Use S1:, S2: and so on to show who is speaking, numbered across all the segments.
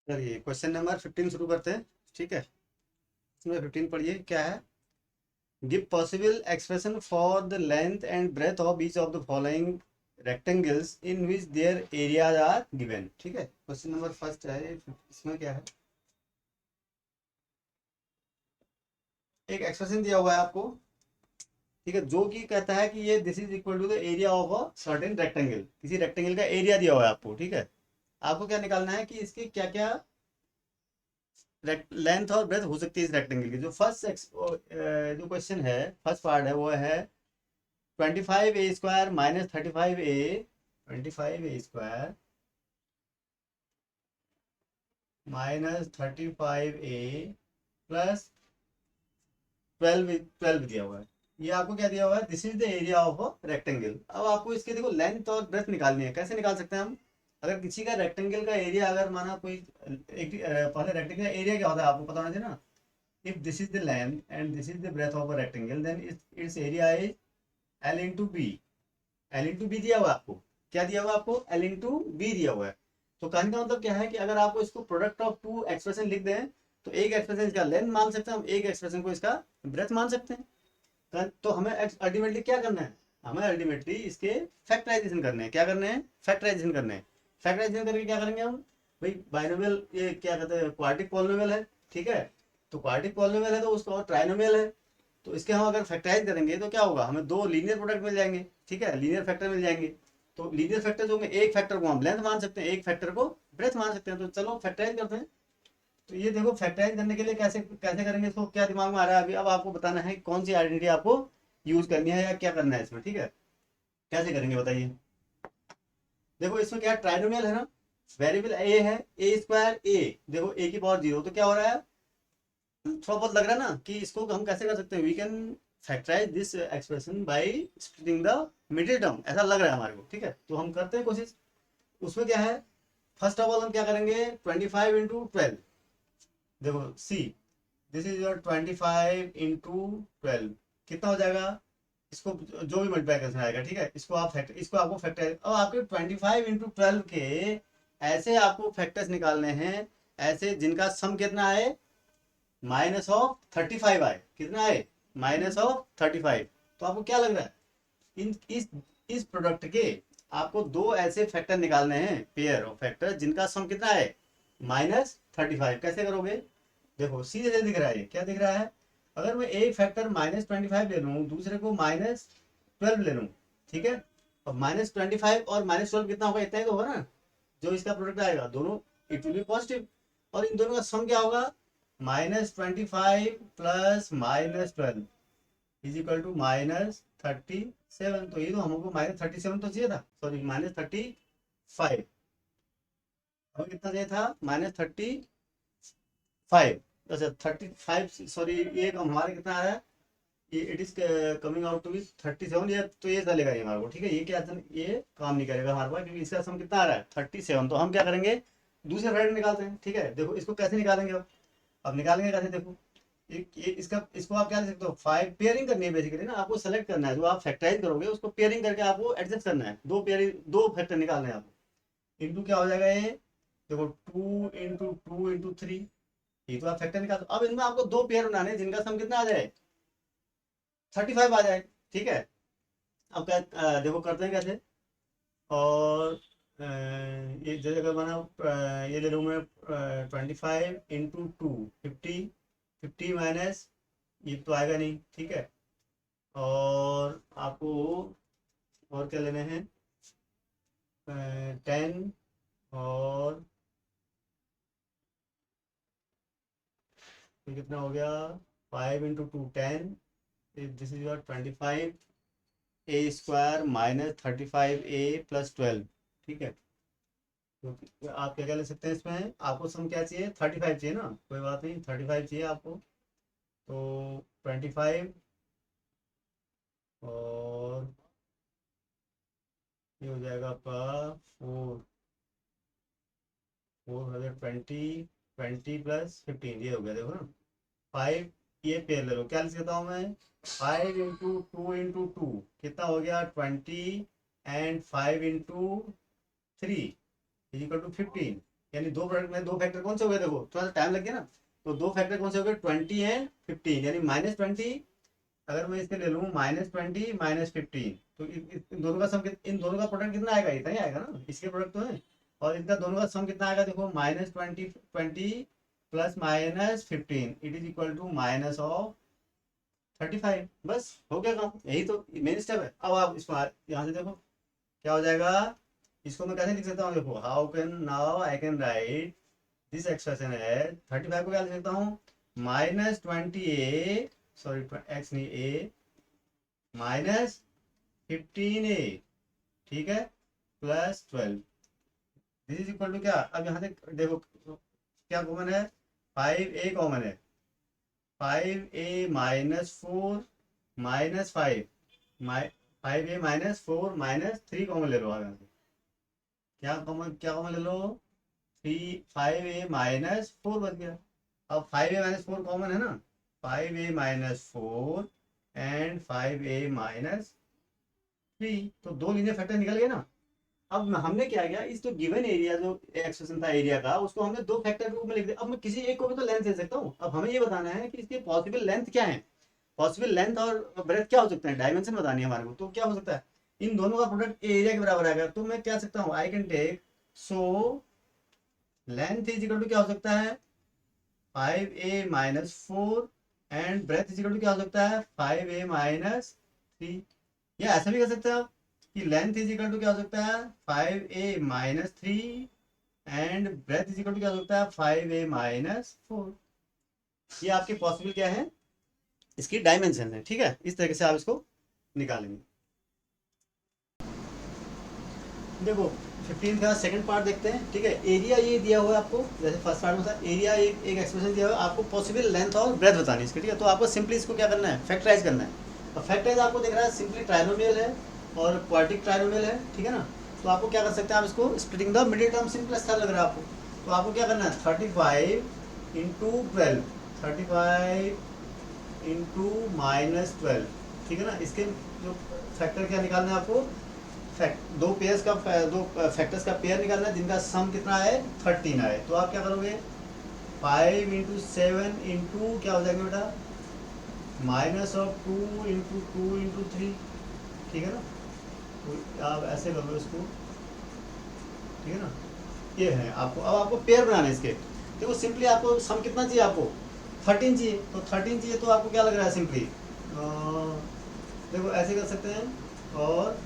S1: चलिए question number 15 शुरू करते हैं। ठीक है, इसमें 15 पढ़िए क्या है। Give possible expression for the length and breadth of each of the following rectangles in which their areas are given. ठीक है, क्वेश्चन नंबर फर्स्ट है। इसमें क्या है, एक एक्सप्रेशन दिया हुआ है आपको। ठीक है, जो कि कहता है कि ये this is equal to the area of a certain rectangle. किसी रेक्टेंगल का एरिया दिया हुआ है आपको। ठीक है, आपको क्या निकालना है कि इसके क्या क्या लेंथ और ब्रेथ हो सकती है इस रेक्टेंगल की। जो फर्स्ट जो क्वेश्चन है, फर्स्ट पार्ट है, वो है 25a² minus 35a, 25a² minus 35a plus 12 दिया हुआ है। ये आपको क्या दिया हुआ है, this is the area of a rectangle. अब आपको इसके देखो लेंथ और ब्रेथ निकालनी है। कैसे निकाल सकते हैं हम? अगर किसी का रेक्टेंगल का एरिया, अगर माना कोई पहले रेक्टेंगल का एरिया क्या होता है आपको पता होना चाहिए ना। If this is the length and this is the breadth of a rectangle, then its area is L into B। L into B दिया हुआ है आपको। क्या दिया हुआ है आपको? L into B दिया हुआ है। तो कहने का मतलब क्या है कि अगर आपको इसको प्रोडक्ट ऑफ टू एक्सप्रेशन लिख दें, तो एक एक्सप्रेशन इसका लेंथ मान सकते हैं हम, एक एक्सप्रेशन को इसका ब्रेथ मान सकते हैं। तो हमें अल्टीमेटली क्या करना है? हमें अल्टीमेटली इसके फैक्टराइजेशन करने हैं। क्या करने हैं? फैक्टराइजेशन करने हैं। फैक्टराइजेशन करके क्या करेंगे हम? भाई बाइनोमियल, ये क्या कहते हैं, क्वाड्रेटिक पॉलिनोमियल है। ठीक है, तो क्वाड्रेटिक पॉलिनोमियल है तो उसका और ट्राइनोमियल है। तो इसके हम अगर फैक्टराइज करेंगे तो क्या होगा, हमें दो लीनियर प्रोडक्ट मिल जाएंगे। ठीक है, लीनियर फैक्टर मिल जाएंगे। तो लीनियर फैक्टर जो होंगे, एक फैक्टर को हम लेंथ मान सकते हैं, एक फैक्टर को ब्रेथ मान सकते हैं। तो चलो फैक्टराइज करते हैं। तो ये देखो, फैक्टराइज करने के लिए कैसे कैसे करेंगे इसको, क्या दिमाग में आ रहा है अभी? अब आपको बताना है कौन सी आइडेंटिटी आपको यूज करनी है या क्या करना है इसमें। ठीक है, कैसे करेंगे बताइए। देखो इसमें क्या ट्राइनोमियल है ना, वेरिएबल ए है, a²a। देखो a की पावर 0, तो क्या हो रहा है, थोड़ा बहुत लग रहा है ना कि इसको हम कैसे कर सकते हैं। We can factorise this expression by splitting the middle term, ऐसा लग रहा है हमारे को। ठीक है, तो हम करते हैं कोशिश। उसमें क्या है, फर्स्ट ऑफ ऑल हम क्या करेंगे, 25 × 12। देखो सी, दिस इज योर 25 × 12 कितना हो जाएगा? इसको जो भी मल्टीप्लाई आएगा। ठीक है, इसको आपको फैक्टर, अब आपके 25 × 12 के ऐसे आपको फैक्टर्स निकालने हैं, ऐसे जिनका सम कितना आए, -35 आए। कितना आए? -35। तो आपको क्या लग रहा है, इन इस प्रोडक्ट के आपको दो ऐसे फैक्टर निकालने हैं, पेयर ऑफ फैक्टर जिनका सम कितना है, -35। कैसे करोगे? देखो सीधे से दिख रहा है, ये क्या दिख रहा है, अगर मैं एक फैक्टर -25 ले लूँ, दूसरे को -12 ले लूँ। ठीक है, और -25 और -12 कितना होगा, इतना ही तो होगा ना। जो इसका प्रोडक्ट आएगा दोनों, इट विल बी पॉजिटिव। और इन दोनों का सम क्या होगा, -25 प्लस -12 इज इक्वल टू -37। तो ये तो हमको -37 तो चाहिए था, सॉरी -35। हमें कितना चाहिए था, -35। अच्छा 35, सॉरी ये हमारे कितना आ रहा है, ये it is coming out to be 37। ये तो ये चलेगा ये हमारे को। ठीक है, ये क्या, ये काम नहीं करेगा हमारे पास, क्योंकि इसका सम कितना आ रहा है, 37। तो हम क्या करेंगे, दूसरे फ्रेंड निकालते हैं। ठीक है, देखो इसको कैसे निकालेंगे अब निकालेंगे कैसे, देखो ये इसका, इसको आप क्या लिख सकते हो, 5 पेयरिंग करनी है बेसिकली ना। आपको सेलेक्ट करना है, जो आप फैक्टराइज करोगे उसको पेयरिंग करके आपको एडजस्ट करना है। दो पेयरिंग, दो फैक्टर निकालने हैं आपको। इंटू क्या हो जाएगा ये, देखो 2 × 2 × 3। ये तो आप फैक्टर निकाल दो। अब इनमें आपको दो पेयर बनाने हैं जिनका सम कितना आ जाए, 35 आ जाए। ठीक है, अब क्या देखो करते हैं कैसे। और ये जगह बना, ये ले लूँ मैं 25 × 2, 50। 50 माइनस, ये तो आएगा नहीं। ठीक है, और आपको और क्या लेने हैं, 10। और ये कितना हो गया, 5 × 2 10। This is your 25a² minus 35a plus 12। ठीक है, तो आप क्या क्या ले सकते हैं इसमें, आपको सम क्या चाहिए, 35 चाहिए ना, कोई बात नहीं, 35 चाहिए आपको। तो 25, और ये हो जाएगा आपका 420, 20 + 15, ये हो गया देखो ना। 5, ये पेयर ले लो, क्या लिख सकता हूँ मैं, 5 × 2 × 2 कितना हो गया, 20। And 5 × 3 is equal to 15। यानी दो प्रोडक्ट में दो फैक्टर कौन से हो गए, देखो थोड़ा सा टाइम लग गया ना, तो दो फैक्टर कौन से हो गए, 20 एंड 15, यानी -20, अगर मैं इसके ले लूँ -20 -15, तो इन दोनों का सम, इन दोनों का प्रोडक्ट कितना आएगा, इतना ही आएगा ना, इसके प्रोडक्ट तो है, और इनका दोनों का सम कितना आएगा, देखो -20 plus -15 it is equal to -35। बस हो गया काम, यही तो मेन स्टेप है। अब आप इसको यहाँ से देखो क्या हो जाएगा, इसको मैं कैसे लिख सकता हूँ, देखो how can now I can write this expression है, 35 को क्या लिख सकता हूँ, -20a, सॉरी एक्स नहीं a, -15a, ठीक है, +12, दिस इज इक्वल टू क्या, अब यहाँ से देखो क्या कॉमन है, 5a कॉमन है, 5a -4 -5, 5a -4 -3 कॉमन ले लो, आप यहाँ से क्या कॉमन ले लो, 5a -4 बच गया। अब 5a -4 कॉमन है ना, 5a -4 एंड 5a -3, तो दो लीनियर फैक्टर निकल गए ना। अब हमने क्या किया, इस जो गिवन एरिया जो एक्सप्रेशन था एरिया का, उसको हमने दो फैक्टर के रूप में लिख दिया। अब मैं किसी एक को भी तो लेंथ दे सकता हूँ, अब हमें ये बताना है कि इसकी पॉसिबल लेंथ क्या है, पॉसिबल लेंथ और ब्रेथ क्या हो सकते हैं, डायमेंशन बतानी है हमारे को, तो क्या हो सकता है, इन दोनों का प्रोडक्ट एरिया के बराबर आएगा, तो मैं क्या सकता हूँ, I can take, so length is equal to क्या हो सकता है, 5a -4 and breadth is equal to क्या हो सकता है, 5a -3, या ऐसा भी कर सकते हैं आप कि लेंथ इज इक्वल टू क्या हो सकता है, 5a -3 and breadth is equal to क्या हो सकता है, 5a -4। ये आपके पॉसिबल क्या है, इसकी डायमेंशन है, ठीक है, इस तरीके से आप इसको निकालेंगे। देखो 15 का सेकंड पार्ट देखते हैं, ठीक है, एरिया ये दिया हुआ है आपको, जैसे फर्स्ट पार्ट में था एरिया, एक एक्सप्रेशन दिया हुआ है, आपको पॉसिबल लेंथ और ब्रेथ बतानी है इसकी, ठीक है, तो आपको सिंपली इसको क्या करना है, फैक्टराइज करना है। और फैक्टराइज आपको दिख रहा है सिंपली ट्राइनोमियल है और क्वाड्रेटिक ट्राइनोमियल है, ठीक है ना, तो आपको क्या कर सकते हैं, आप इसको splitting the middle term simplest लग रहा है आपको, तो आपको क्या करना है, 35 × 12, 35 × -12, ठीक है ना, इसके जो फैक्टर क्या निकालना है आपको, दो पेयर्स का दो फैक्टर्स का पेयर निकालना है जिनका सम कितना है, 13 है, तो आप क्या करोगे, 5 × 7 इंटू क्या हो जाएगा बेटा, -2 × 2 × 3, ठीक है ना, तो आप ऐसे कर लो इसको, ठीक है ना, ये है आपको, अब आपको पेयर बनाना है इसके, देखो सिंपली आपको सम कितना चाहिए, आपको 13 चाहिए, तो 13 चाहिए, तो आपको क्या लग रहा है सिंपली, देखो ऐसे कर सकते हैं, और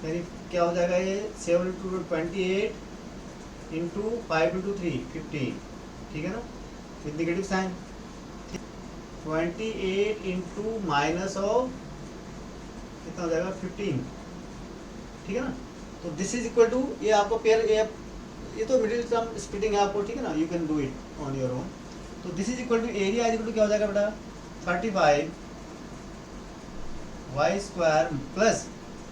S1: यानी क्या हो जाएगा ये, 7 × 28 इंटू 5 × 3 15, ठीक है ना, with negative sign, 28 into minus of कितना हो जाएगा, 15, ठीक है ना, तो दिस इज इक्वल टू, ये आपको पेयर, ये तो मिडिल टर्म स्प्लिटिंग है आपको, ठीक है ना, you can do it on your own, तो this is equal to area is equal to क्या हो जाएगा बेटा, 35 y² प्लस,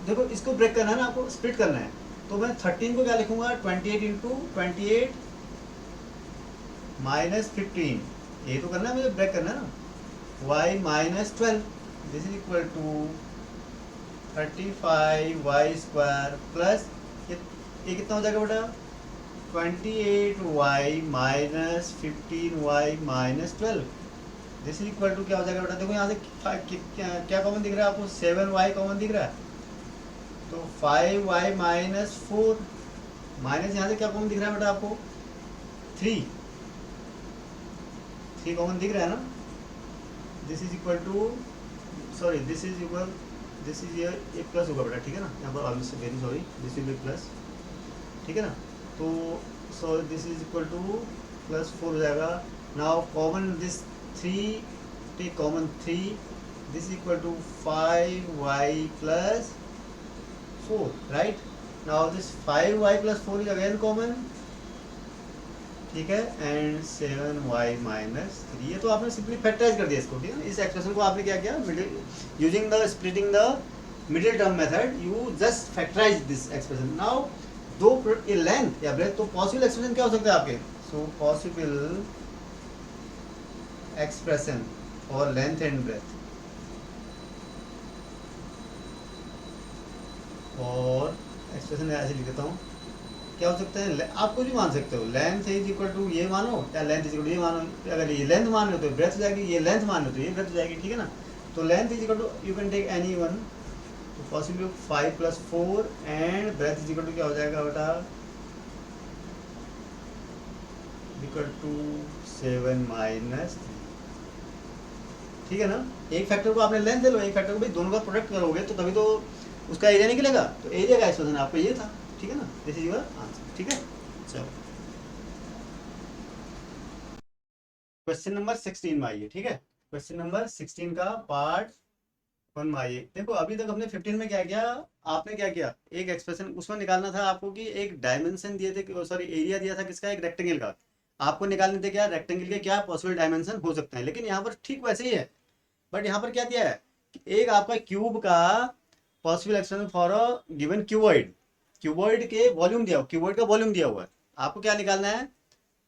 S1: देखो इसको ब्रेक करना है ना, आपको स्प्लिट करना है, तो मैं 13 को क्या लिखूंगा, 28 × 28 -15, ये तो करना है मुझे, ब्रेक करना है ना, y -12, this is equal to 35 y² plus ये कितना हो जाएगा बेटा, 28y -15y -12, this is equal to क्या हो जाएगा बेटा, देखो यहाँ से क्या कॉमन दिख रहा है आपको, 7y कॉमन दिख रहा है, तो 5y -4 माइनस यहाँ से क्या कॉमन दिख रहा है बेटा आपको, 3 कॉमन दिख रहा है ना, this is equal to, sorry this is equal, this is ये प्लस होगा बेटा, ठीक है ना, यहाँ पर almost very sorry, this will be plus, ठीक है ना, तो so this is equal to +4 हो जाएगा, now common this 3, take common 3, this is equal to 5y + 4, right? Now this 5y + 4 is again common, ठीक है, एंड 7y -3, ये तो आपने सिंपली फैक्टराइज कर दिया इसको, ठीक है, इस एक्सप्रेशन को आपने क्या किया, middle using the splitting the middle term method, you just factorise this expression. Now दो लेंथ या ब्रेथ, तो पॉसिबल एक्सप्रेशन क्या हो सकता है आपके, so possible expression for length and breadth, और एक्सप्रेशन ऐसे लिख देता हूँ क्या हो सकता है, आप कुछ भी मान सकते हो, लेंथ इज इक्वल टू ये मानो, या लेंथ इज इक्वल टू ये मानो। अगर ये लेंथ मान लो तो ब्रेथ हो जाएगी, ये लेंथ मान लो तो ये ब्रेथ हो जाएगी, ठीक है ना। तो length is equal to, you can take any one, तो possible 5 + 4 and breadth is equal to क्या हो जाएगा बेटा, इक्वल टू 7 - 3, ठीक है ना। एक फैक्टर को आपने लेंथ ले लो, एक फैक्टर को भी, दोनों का प्रोडक्ट करोगे तो तभी तो उसका एरिया निकलेगा। तो एरिया का एक्सप्रेशन आपको ये था, ठीक है ना, दिस इज योर आंसर, ठीक है। चलो क्वेश्चन नंबर 16 में आइए, ठीक है। क्वेश्चन नंबर 16 का पार्ट 1 में आइए। देखो अभी तक हमने 15 में क्या किया, आपने क्या किया, एक एक्सप्रेशन उसमें निकालना था आपको कि एक डायमेंशन दिए थे, सॉरी एरिया दिया था किसका, एक रेक्टेंगल का। आपको निकालने थे क्या, रेक्टेंगल के क्या पॉसिबल डायमेंशन हो सकते हैं। लेकिन यहाँ पर ठीक वैसे ही है, बट यहाँ पर क्या दिया है कि एक आपका क्यूब का possible expression for a given cuboid, cuboid के वॉल्यूम दिया, क्यूबॉइड का वॉल्यूम दिया हुआ है। आपको क्या निकालना है,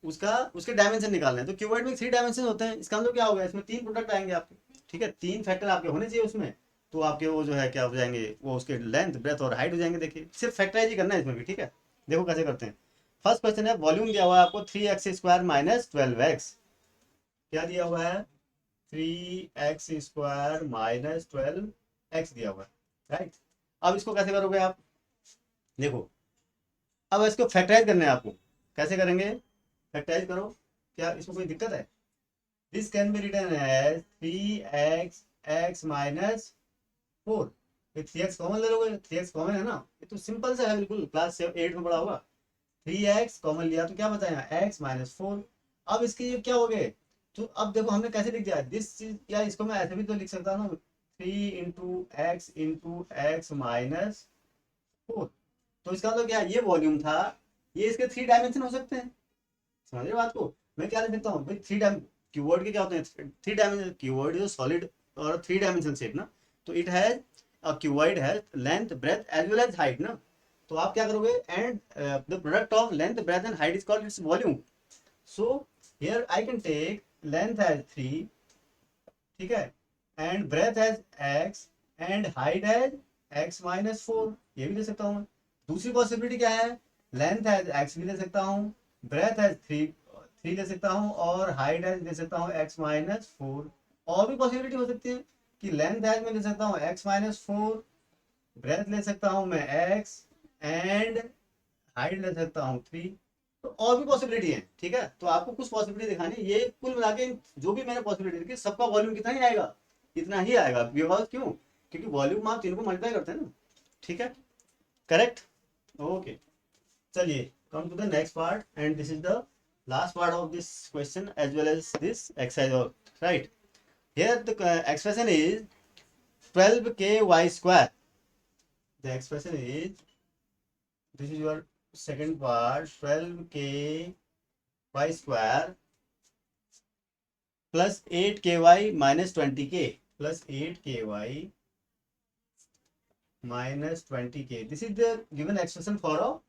S1: उसका उसके डायमेंशन निकालना है। तो क्यूबॉइड में 3 डायमेंशन होते हैं, इसका मतलब क्या होगा, इसमें 3 प्रोडक्ट आएंगे आपके, ठीक है, 3 फैक्टर आपके होने चाहिए उसमें। तो आपके वो जो है क्या हो जाएंगे, वो उसके लेंथ ब्रेथ और हाइट हो जाएंगे। देखिए सिर्फ फैक्टराइज ही करना है इसमें भी, ठीक है। देखो कैसे करते हैं। फर्स्ट क्वेश्चन है, वॉल्यूम दिया हुआ है आपको 3x² - 12x, क्या दिया हुआ है, 3x² - 12x दिया हुआ है, राइट। अब इसको कैसे करोगे आप, देखो अब इसको फैक्टराइज करना है आपको, कैसे करेंगे, फैक्टराइज करो, क्या इसमें कोई दिक्कत है। This can be written as 3x(x - 4), 3x common ले लोगे, 3x कॉमन है ना, ये तो सिंपल सा है बिल्कुल, क्लास 8 में पढ़ा होगा। 3x कॉमन लिया तो क्या बचा यहाँ, x - 4। अब इसके ये क्या हो गए, तो अब देखो हमने कैसे लिख दिया दिस चीज, या इसको मैं ऐसे भी तो लिख सकता हूँ, 3x(x - 4)। तो इसका मतलब क्या, ये वॉल्यूम था, ये इसके 3 डायमेंशन हो सकते हैं, समझ रहे बात को। मैं क्या लिख सकता हूँ भाई, कीवर्ड के क्या होते हैं, 3 डायमेंशन, कीवर्ड इज सॉलिड और 3 डायमेंशन शेप ना। तो it has a cuboid has length breadth as well as height ना। तो आप क्या करोगे, and the product of length breadth and height is called its volume. So here I can take length as 3, ठीक है, and breadth as x and height as x - 4, ये भी दे सकता हूँ मैं। दूसरी पॉसिबिलिटी क्या है, लेंथ एज x भी दे सकता हूँ, ब्रेथ एज 3 दे सकता हूँ, और हाइट एज दे सकता हूँ x - 4। और भी पॉसिबिलिटी हो सकती है कि लेंथ एज में दे सकता हूँ x - 4, ब्रेथ ले सकता हूँ मैं x, एंड हाइट ले सकता हूँ 3। तो और भी पॉसिबिलिटी है, ठीक है। तो आपको कुछ पॉसिबिलिटी दिखानी है, ये कुल मिला के जो भी मैंने पॉसिबिलिटी देखी, सबका वॉल्यूम कितना ही आएगा, इतना ही आएगा, बिकॉज क्यों, क्योंकि वॉल्यूम आप तीनों को मल्टीप्लाई करते हैं ना, ठीक है, करेक्ट, ओके। चलिए come to the next part, and this is the last part of this question as well as this exercise, right. Here the expression is 12ky², the expression is, this is your second part, 12ky² plus 8ky minus 20k plus 8ky minus 20k. This is the given expression for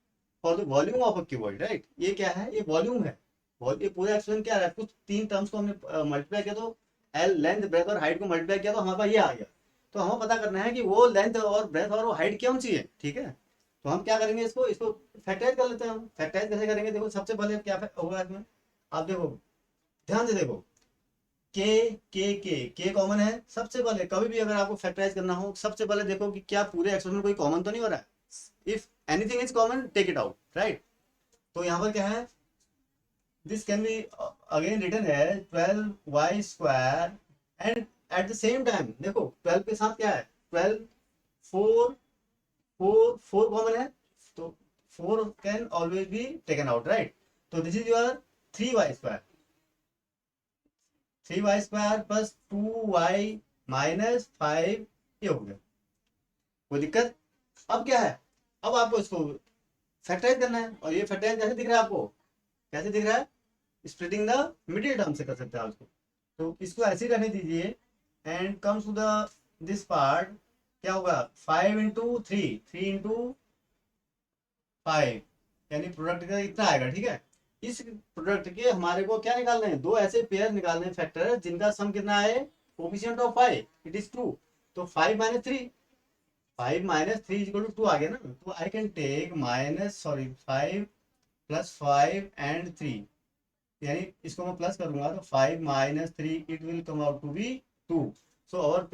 S1: the volume of a cuboid, right? ये क्या है, ये volume है। ये पूरा expression क्या है, कुछ 3 टर्म्स को हमने मल्टीप्लाई किया, तो एल लेंथ ब्रेथ और हाइट को मल्टीप्लाई किया तो हमारे पास ये आ गया। तो हमें पता करना है कि वो लेंथ और ब्रेथ और वो हाइट कौन सी है, ठीक है। तो हम क्या करेंगे, इसको इसको फैक्टराइज कर लेते हैं। हम फैक्टराइज कैसे करेंगे, देखो सबसे पहले क्या होगा इसमें, आप देखो ध्यान से देखो, के कॉमन है। सबसे पहले कभी भी अगर आपको फैक्टराइज करना हो, सबसे पहले देखो कि क्या पूरे एक्सप्रेशन में कोई कॉमन तो नहीं हो रहा है। If anything is common take it out, right. तो यहाँ पर क्या है, this can be again written है 12y² and at the same time देखो 12 के साथ क्या है, 12 4 4 कॉमन है, तो 4 can always be taken out, right. तो this is your 3y², 3y² plus 2y minus 5, ये हो गया, कोई दिक्कत। अब क्या है, अब आपको इसको फैक्टराइज करना है, और ये फैक्टराइज कैसे दिख रहा है आपको, कैसे दिख रहा है, स्प्लिटिंग द मिडिल टर्म से कर सकते हैं उसको। तो इसको ऐसे ही रहने दीजिए, and comes to the this part, क्या होगा 5 × 3, 3 × 5, यानी प्रोडक्ट का इतना आएगा, ठीक है। इस प्रोडक्ट के हमारे को क्या निकालने हैं, दो ऐसे पेयर निकालने हैं फैक्टर जिनका सम कितना है, कोफिशिएंट ऑफ 5 इट इज 2। तो 5 - 3, 5 - 3 = 2 आ गया ना। तो I can take minus, sorry 5 plus 5 and 3, यानी इसको मैं प्लस करूंगा तो 5 minus 3 it will come out to be 2। So our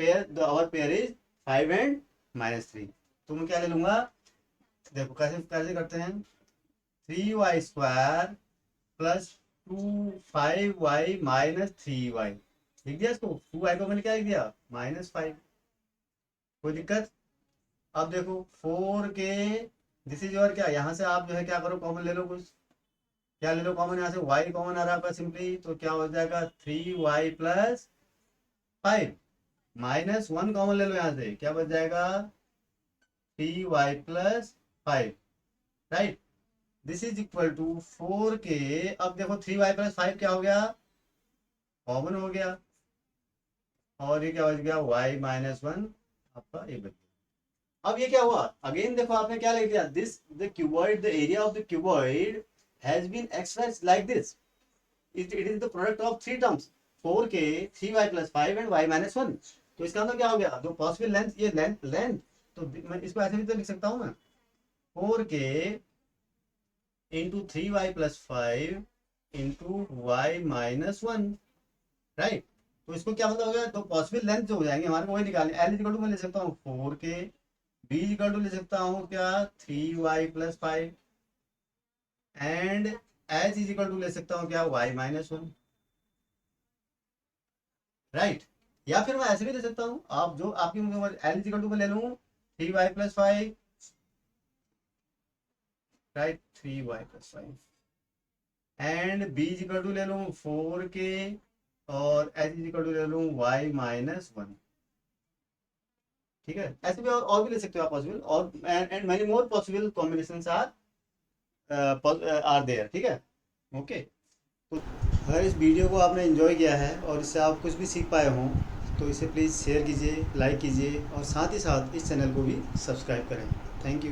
S1: pair is 5 and minus 3। तो मैं क्या ले लूंगा, देखो कैसे कैसे करते हैं, 3y² plus 5y minus 3y, लिख दिया इसको। 2y को मैंने क्या लिख दिया, -5, कोई दिक्कत। अब देखो 4 के दिस इज योर क्या, यहाँ से आप जो है क्या करो, कॉमन ले लो कुछ, क्या ले लो कॉमन, यहाँ से y कॉमन आ रहा है आपका सिंपली, तो क्या हो जाएगा 3y प्लस 5, -1 कॉमन ले लो यहाँ से, क्या बच जाएगा 3y plus 5, right. This is equal to 4 के, अब देखो 3y प्लस 5 क्या हो गया, कॉमन हो गया, और ये क्या बच गया y-1 आपका ये बच गया। अब ये क्या हुआ, अगेन देखो आपने क्या लिख दिया, this the cuboid, the area of the cuboid has been expressed like this, it is the product of 3 terms 4k 3y plus 5 and y-1। तो इसका मतलब क्या हो गया, जो पॉसिबल लेंथ, ये लेंथ तो मैं इसको ऐसे भी तो लिख सकता हूँ मैं, 4k into 3y plus 5 into y-1, right. तो इसको क्या मतलब हो गया, तो पॉसिबल लेंथ जो हो जाएंगे हमारे को वही निकालने, एल इक्वल टू मैं ले सकता हूँ 4k, बी इक्वल टू ले सकता हूँ क्या 3y plus 5, and H is equal to ले सकता हूँ क्या y-1, राइट। या फिर मैं ऐसे भी ले सकता हूँ, आप जो आपकी एल इज इक्वल टू मैं ले लूँ 3y plus 5, right, 3y plus 5, and B is equal to ले लूँ 4k, और एच इज इक्वल टू ले लूँ y-1, ठीक है। ऐसे भी और भी ले सकते हो आप पॉसिबल, और and many more possible combinations are there, ठीक है, ओके। तो अगर इस वीडियो को आपने एंजॉय किया है और इससे आप कुछ भी सीख पाए हों तो इसे प्लीज़ शेयर कीजिए, लाइक कीजिए, और साथ ही साथ इस चैनल को भी सब्सक्राइब करें। Thank you.